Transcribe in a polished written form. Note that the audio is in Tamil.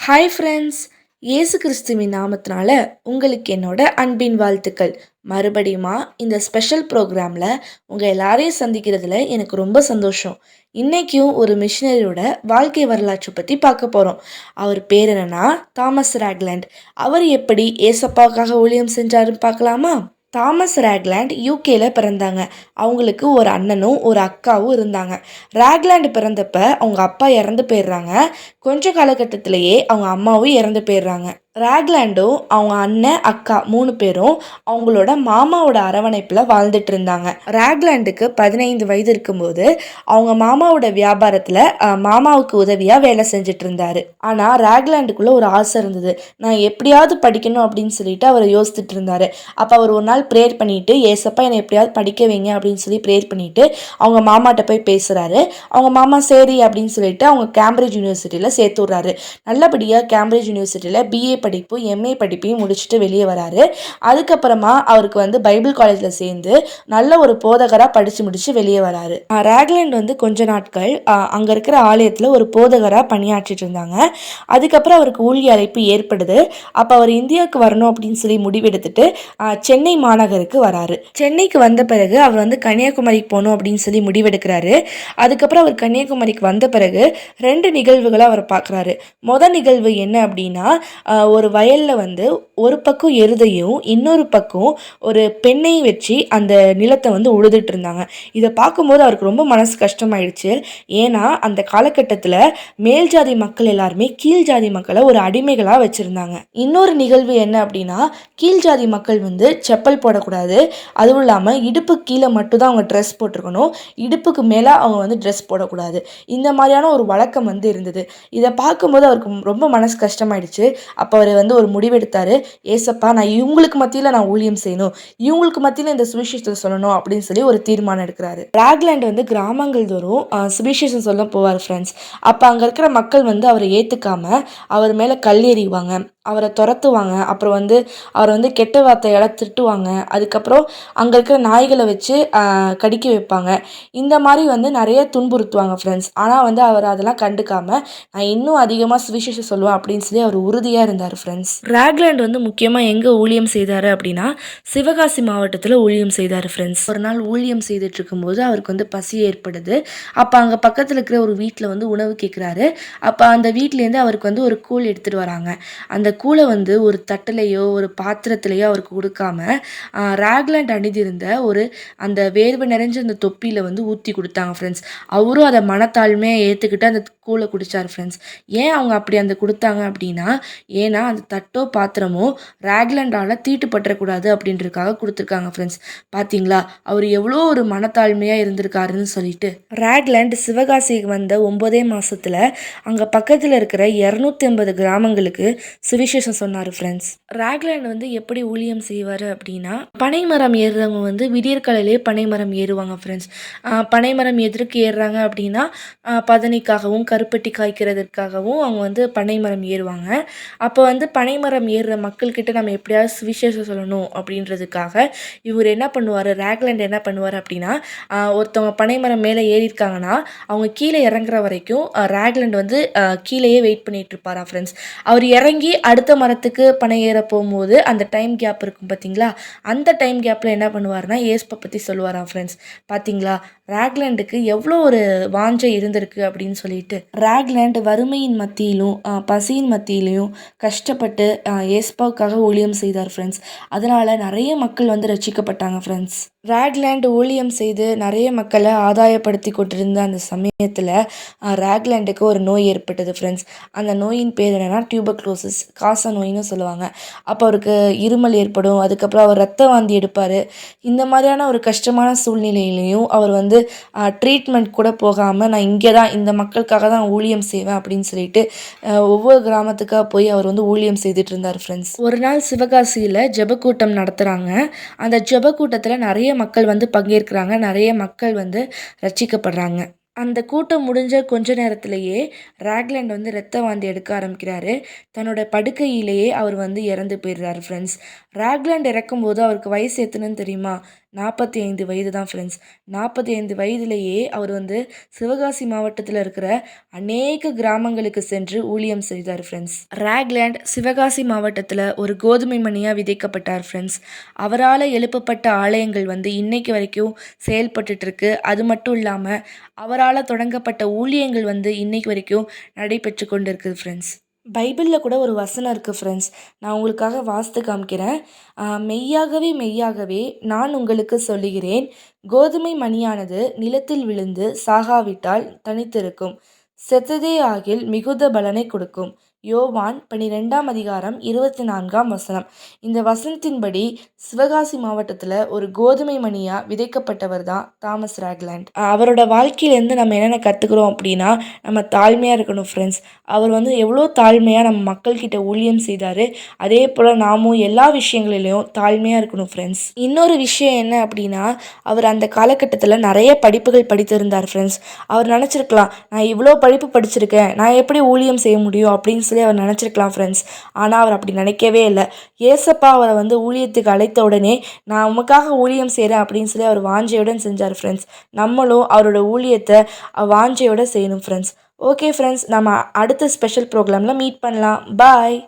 Hi friends. இயேசு கிறிஸ்துவின் நாமத்தினால உங்களுக்கு என்னோட அன்பின் வாழ்த்துக்கள். மறுபடியுமா இந்த ஸ்பெஷல் ப்ரோக்ராமில் உங்கள் எல்லாரையும் சந்திக்கிறதுல எனக்கு ரொம்ப சந்தோஷம். இன்றைக்கும் ஒரு மிஷினரியோட வாழ்க்கை வரலாற்றை பற்றி பார்க்க போகிறோம். அவர் பேர் என்னன்னா தாமஸ் ராக்லாண்ட். அவர் எப்படி ஏசப்பாவுக்காக ஊழியம் செஞ்சாருன்னு பார்க்கலாமா? தாமஸ் ராக்லாண்ட் யூகேல பிறந்தாங்க. அவங்களுக்கு ஒரு அண்ணனும் ஒரு அக்காவும் இருந்தாங்க. ராக்லாண்ட் பிறந்தப்ப அவங்க அப்பா இறந்து போயிடுறாங்க. கொஞ்ச காலகட்டத்திலேயே அவங்க அம்மாவும் இறந்து போயிடுறாங்க. ராக்லாண்டும் அவங்க அண்ணன் அக்கா 3 பேரும் அவங்களோட மாமாவோட அரவணைப்பில் வாழ்ந்துட்டு இருந்தாங்க. ராக்லாண்டுக்கு 15 வயது இருக்கும்போது அவங்க மாமாவோட வியாபாரத்தில் மாமாவுக்கு உதவியாக வேலை செஞ்சுட்டு இருந்தாரு. ஆனால் ராக்லாண்டுக்குள்ள ஒரு ஆசை இருந்தது. நான் எப்படியாவது படிக்கணும் அப்படின்னு சொல்லிட்டு அவர் யோசிச்சுட்டு இருந்தாரு. அப்போ அவர் ஒரு நாள் ப்ரேயர் பண்ணிட்டு, ஏசப்பா என்னை எப்படியாவது படிக்க வைங்க அப்படின்னு சொல்லி ப்ரேயர் பண்ணிட்டு அவங்க மாமாட்ட போய் பேசுறாரு. அவங்க மாமா சரி அப்படின்னு சொல்லிட்டு அவங்க கேம்பிரிட்ஜ் யூனிவர்சிட்டியில் சேர்த்து விட்றாரு. நல்லபடியாக கேம்பிரிட்ஜ் யூனிவர்சிட்டியில் பிஏ படிப்பு எம்ஏ படிப்பையும் முடிச்சுட்டு வெளியே வராரு. அதுக்கப்புறமா அவருக்கு பைபிள் காலேஜில் சேர்ந்து நல்ல ஒரு போதகராக படித்து முடிச்சு வெளியே வராரு. ராக்லாண்ட் கொஞ்ச நாட்கள் அங்கே இருக்கிற ஆலயத்தில் ஒரு போதகராக பணியாற்றிட்டு இருந்தாங்க. அதுக்கப்புறம் அவருக்கு ஊழிய அழைப்பு ஏற்படுது. அப்போ அவர் இந்தியாவுக்கு வரணும் அப்படின்னு சொல்லி முடிவெடுத்துட்டு சென்னை மாநகருக்கு வராரு. சென்னைக்கு வந்த பிறகு அவர் கன்னியாகுமரிக்கு போகணும் அப்படின்னு சொல்லி முடிவெடுக்கிறாரு. அதுக்கப்புறம் அவர் கன்னியாகுமரிக்கு வந்த பிறகு 2 நிகழ்வுகளை அவர் பார்க்குறாரு. முதல் நிகழ்வு என்ன அப்படின்னா, ஒரு வயலில் ஒரு பக்கம் எருதையும் இன்னொரு பக்கம் ஒரு பெண்ணையும் வச்சு அந்த நிலத்தை உழுதுட்டு இருந்தாங்க. இதை பார்க்கும்போது அவருக்கு ரொம்ப மனசு கஷ்டமாயிடுச்சு. ஏன்னா அந்த காலகட்டத்தில் மேல் ஜாதி மக்கள் எல்லாருமே கீழ் ஜாதி மக்களை ஒரு அடிமைகளாக வச்சுருந்தாங்க. இன்னொரு நிகழ்வு என்ன அப்படின்னா, கீழ் ஜாதி மக்கள் செப்பல் போடக்கூடாது. அதுவும் இல்லாமல் இடுப்பு கீழே மட்டும்தான் அவங்க ட்ரெஸ் போட்டிருக்கணும். இடுப்புக்கு மேலே அவங்க ட்ரெஸ் போடக்கூடாது. இந்த மாதிரியான ஒரு வழக்கம் இருந்தது. இதை பார்க்கும்போது அவருக்கு ரொம்ப மனசு கஷ்டமாயிடுச்சு. அப்போ அவர் ஒரு முடிவெடுத்தார். ஏசப்பா, நான் இவங்களுக்கு மத்தியில் நான் ஊழியம் செய்யணும், இவங்களுக்கு மத்தியில் இந்த சுவிசேஷத்தை சொல்லணும் அப்படின்னு சொல்லி ஒரு தீர்மானம் எடுக்கிறாரு. ராக்லாண்ட் கிராமங்கள் தோறும் சுவிசேஷம் சொல்ல போவார் ஃப்ரெண்ட்ஸ். அப்போ அங்கே இருக்கிற மக்கள் அவரை ஏற்றுக்காம அவர் மேலே கல் எறிவாங்க, அவரை துரத்துவாங்க. அப்புறம் அவரை கெட்ட வார்த்தையால் திட்டுவாங்க. அதுக்கப்புறம் அங்கே இருக்கிற நாய்களை வச்சு கடிக்க வைப்பாங்க. இந்த மாதிரி நிறைய துன்புறுத்துவாங்க ஃப்ரெண்ட்ஸ். ஆனால் அவர் அதெல்லாம் கண்டுக்காமல் நான் இன்னும் அதிகமாக சுவிசேஷம் சொல்லுவேன் அப்படின்னு சொல்லி அவர் உறுதியாக இருந்தார் ஃப்ரெண்ட்ஸ். ராக்லாண்ட் முக்கியமாக எங்கே ஊழியம் செய்தார் அப்படின்னா, சிவகாசி மாவட்டத்தில் ஊழியம் செய்தார் ஃப்ரெண்ட்ஸ். ஒரு நாள் ஊழியம் செய்துட்டு இருக்கும்போது அவருக்கு பசி ஏற்படுது. அப்போ அங்கே பக்கத்தில் இருக்கிற ஒரு வீட்டில் உணவு கேட்குறாரு. அப்போ அந்த வீட்டிலேருந்து அவருக்கு ஒரு கூழ் எடுத்துகிட்டு வராங்க. அந்த கூழை ஒரு தட்டிலையோ ஒரு பாத்திரத்திலையோ அவருக்கு கொடுக்காம ராக்லாண்ட் அணிந்திருந்த அந்த வேர்வை நிறைஞ்ச அந்த தொப்பியில் ஊற்றி கொடுத்தாங்க ஃப்ரெண்ட்ஸ். அவரும் அதை மனத்தாழ்மையாக ஏற்றுக்கிட்டு அந்த கூழை குடித்தார் ஃப்ரெண்ட்ஸ். ஏன் அவங்க அப்படி கொடுத்தாங்க அப்படின்னா, ஏன்னா அந்த தட்டோ பாத்திரமோ ராக்லாண்டால் தீட்டுப்பற்றக்கூடாது அப்படின்றதுக்காக கொடுத்துருக்காங்க ஃப்ரெண்ட்ஸ். பார்த்தீங்களா அவர் எவ்வளோ ஒரு மனத்தாழ்மையாக இருந்திருக்காருன்னு சொல்லிட்டு. ராக்லாண்ட் சிவகாசிக்கு வந்த 9 மாதத்தில் அங்கே பக்கத்தில் இருக்கிற 250 கிராமங்களுக்கு சுவிசேஷம் சொன்னார் ஃப்ரெண்ட்ஸ். ராக்லாண்ட் எப்படி ஊழியம் செய்வார் அப்படின்னா, பனைமரம் ஏறுறவங்க விடியற்காலையிலே பனைமரம் ஏறுவாங்க ஃப்ரெண்ட்ஸ். பனைமரம் எதற்கு ஏறுறாங்க அப்படின்னா, பதனிக்காகவும் கருப்பட்டி காய்க்கிறதுக்காகவும் அவங்க பனைமரம் ஏறுவாங்க. அப்போ பனைமரம் ஏறுற மக்கள்கிட்ட நம்ம எப்படியாவது சுவிசேஷம் சொல்லணும் அப்படின்றதுக்காக இவர் என்ன பண்ணுவார், ராக்லாண்ட் என்ன பண்ணுவார் அப்படின்னா, ஒருத்தவங்க பனைமரம் மேலே ஏறியிருக்காங்கன்னா அவங்க கீழே இறங்குற வரைக்கும் ராக்லாண்ட் கீழேயே வெயிட் பண்ணிட்டு இருப்பாரா ஃப்ரெண்ட்ஸ். அவர் இறங்கி அடுத்த மரத்துக்கு பனை ஏற போகும்போது அந்த டைம் கேப் இருக்கும் பார்த்தீங்களா, அந்த டைம் கேப்பில் என்ன பண்ணுவார்னா ஏசப்பை பற்றி சொல்லுவாராம் ஃப்ரெண்ட்ஸ். பார்த்தீங்களா ராக்லாண்டுக்கு எவ்வளோ ஒரு வாஞ்சை இருந்திருக்கு அப்படின்னு சொல்லிட்டு. ராக்லாண்ட் வறுமையின் மத்தியிலும் பசியின் மத்தியிலையும் கஷ்டப்பட்டு ஏசப்பாவுக்காக ஊழியம் செய்தார் ஃப்ரெண்ட்ஸ். அதனால் நிறைய மக்கள் ரட்சிக்கப்பட்டாங்க ஃப்ரெண்ட்ஸ். ராக்லாண்ட் ஊழியம் செய்து நிறைய மக்களை ஆதாயப்படுத்தி கொண்டிருந்த அந்த சமயத்தில் ராக்லாண்டுக்கு ஒரு நோய் ஏற்பட்டது ஃப்ரெண்ட்ஸ். அந்த நோயின் பேர் என்னென்னா டியூபர்குலோசிஸ், காச நோயின்னு சொல்லுவாங்க. அப்போ அவருக்கு இருமல் ஏற்படும். அதுக்கப்புறம் அவர் ரத்த வாந்தி எடுப்பார். இந்த மாதிரியான ஒரு கஷ்டமான சூழ்நிலையிலையும் அவர் ட்ரீட்மெண்ட் கூட போகாமல் நான் இங்கே தான் இந்த மக்களுக்காக தான் ஊழியம் செய்வேன் அப்படின்னு சொல்லிட்டு ஒவ்வொரு கிராமத்துக்காக போய் அவர் ஊழியம் செய்துட்டு இருந்தார் ஃப்ரெண்ட்ஸ். ஒரு நாள் சிவகாசியில் ஜெபக்கூட்டம் நடத்துகிறாங்க. அந்த ஜெபக்கூட்டத்தில் நிறைய மக்கள் பங்கேற்கிறாங்க. நிறைய மக்கள் ரட்சிக்கப்படுறாங்க. அந்த கூட்டம் முடிஞ்ச கொஞ்ச நேரத்திலேயே ராக்லாண்ட் ரத்த வாந்தி எடுக்க ஆரம்பிக்கிறாரு. தன்னோட படுக்கையிலேயே அவர் இறந்து போயிடுறாரு ஃப்ரெண்ட்ஸ். ராக்லாண்ட் இறக்கும்போது அவருக்கு வயசு எத்தனைன்னு தெரியுமா? 45 வயது தான் ஃப்ரெண்ட்ஸ். 45 வயதிலேயே அவர் வந்து சிவகாசி மாவட்டத்தில் இருக்கிற அநேக கிராமங்களுக்கு சென்று ஊழியம் செய்தார் ஃப்ரெண்ட்ஸ். ராக்லேண்ட் சிவகாசி மாவட்டத்தில் ஒரு கோதுமை மணியாக விதைக்கப்பட்டார் ஃப்ரெண்ட்ஸ். அவரால் எழுப்பப்பட்ட ஆலயங்கள் வந்து இன்னைக்கு வரைக்கும் செயல்பட்டுட்டு இருக்கு. அது மட்டும் இல்லாமல் அவரால் தொடங்கப்பட்ட ஊழியங்கள் வந்து இன்னைக்கு வரைக்கும் நடைபெற்று கொண்டு இருக்குது ஃப்ரெண்ட்ஸ். பைபிளில் கூட ஒரு வசனம் இருக்குது ஃப்ரெண்ட்ஸ். நான் உங்களுக்காக வாசித்து காமிக்கிறேன். மெய்யாகவே மெய்யாகவே நான் உங்களுக்கு சொல்லுகிறேன், கோதுமை மணியானது நிலத்தில் விழுந்து சாகாவிட்டால் தனித்திருக்கும், செத்ததே ஆகில் மிகுந்த பலனை கொடுக்கும். யோவான் 12ஆம் அதிகாரம் 24ஆம் வசனம். இந்த வசனத்தின்படி சிவகாசி மாவட்டத்தில் ஒரு கோதுமை மணியாக விதைக்கப்பட்டவர் தான் தாமஸ் ராக்லேண்ட். அவரோட வாழ்க்கையிலேருந்து நம்ம என்னென்ன கற்றுக்குறோம் அப்படின்னா, நம்ம தாழ்மையாக இருக்கணும் ஃப்ரெண்ட்ஸ். அவர் வந்து எவ்வளோ தாழ்மையாக நம்ம மக்கள்கிட்ட ஊழியம் செய்தார். அதே போல் நாமும் எல்லா விஷயங்களிலையும் தாழ்மையாக இருக்கணும் ஃப்ரெண்ட்ஸ். இன்னொரு விஷயம் என்ன அப்படின்னா, அவர் அந்த காலகட்டத்தில் நிறைய படிப்புகள் படித்திருந்தார் ஃப்ரெண்ட்ஸ். அவர் நினச்சிருக்கலாம், நான் இவ்வளோ படிப்பு படிச்சிருக்கேன், நான் எப்படி ஊழியம் செய்ய முடியும் அப்படின்னு சொல்லி அவர் நினச்சிருக்கலாம் ஃப்ரெண்ட்ஸ். ஆனால் அவர் அப்படி நினைக்கவே இல்லை. ஏசப்பா அவரை வந்து ஊழியத்துக்கு அழைத்த உடனே, நான் உமக்காக ஊழியம் செய்கிறேன் அப்படின்னு சொல்லி அவர் வாஞ்சையுடன் செஞ்சார் ஃப்ரெண்ட்ஸ். நம்மளும் அவரோட ஊழியத்தை வாஞ்சையோடு செய்யணும் ஃப்ரெண்ட்ஸ். ஓகே ஃப்ரெண்ட்ஸ், நம்ம அடுத்த ஸ்பெஷல் ப்ரோக்ராமில் மீட் பண்ணலாம். பாய்.